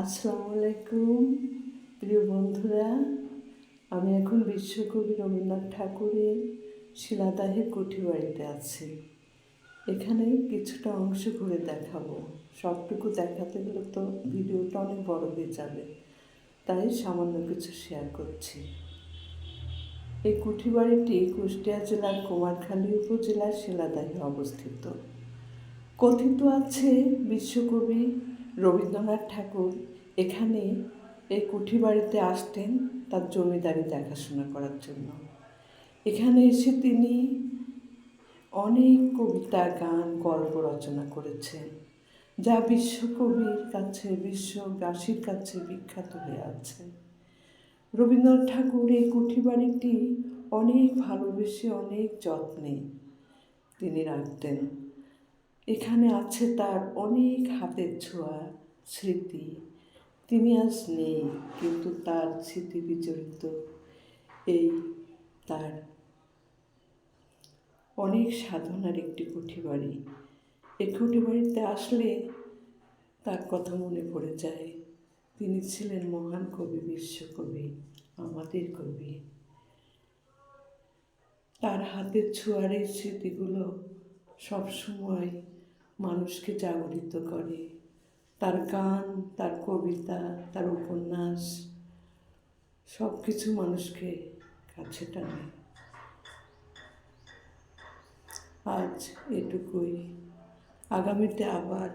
আসসালামু আলাইকুম প্রিয় বন্ধুরা। আমি এখন বিশ্বকবি রবীন্দ্রনাথ ঠাকুরের শিলাদাহের কুঠিবাড়িতে আছি। এখানে কিছুটা অংশ ঘুরে দেখাবো। সবটুকু দেখাতে গেলে তো ভিডিওটা অনেক বড় হয়ে যাবে, তাই সামান্য কিছু শেয়ার করছি। এই কুঠিবাড়িটি কুষ্টিয়া জেলার কুমারখালী উপজেলার শিলাদাহে অবস্থিত। কথিত আছে বিশ্বকবি রবীন্দ্রনাথ ঠাকুর এখানে এই কুঠিবাড়িতে আসতেন তার জমিদারি দেখাশোনা করার জন্য। এখানে এসে তিনি অনেক কবিতা, গান, গল্প রচনা করেছেন, যা বিশ্বকবির কাছে, বিশ্ববাসীর কাছে বিখ্যাত হয়ে আছে। রবীন্দ্রনাথ ঠাকুর এই কুঠিবাড়িটি অনেক ভালোবেসে, অনেক যত্নে তিনি রাখতেন। এখানে আছে তার অনেক হাতের ছোঁয়া, স্মৃতি। তিনি আজ নেই, কিন্তু তার স্মৃতি বিজড়িত এই তার অনেক সাধনার একটি কুঠিবাড়ি। এই কুঠিবাড়িতে আসলে তার কথা মনে পড়ে যায়। তিনি ছিলেন মহান কবি, বিশ্বকবি, আমাদের কবি। তার হাতের ছোঁয়ার এই স্মৃতিগুলো সবসময় মানুষকে জাগরিত করে। তার গান, তার কবিতা, তার উপন্যাস সব কিছু মানুষকে কাছে টানে। আজ এটুকুই। আগামীতে আবার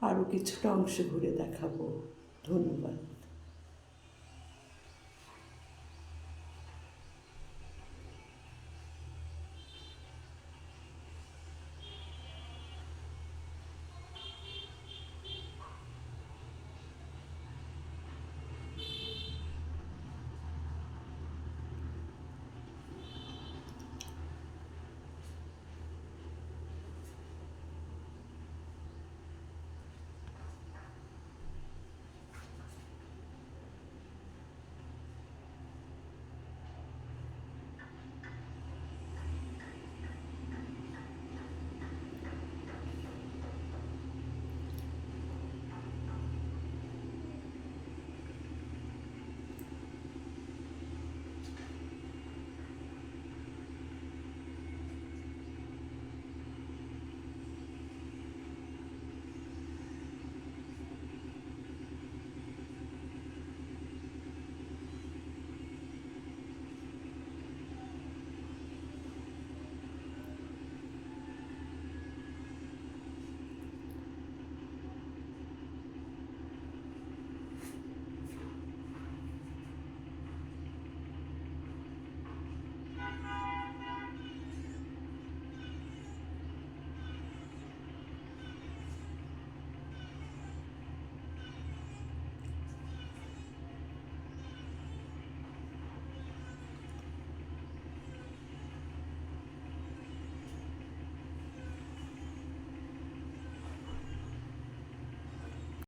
আরও কিছুটা অংশ ঘুরে দেখাবো। ধন্যবাদ।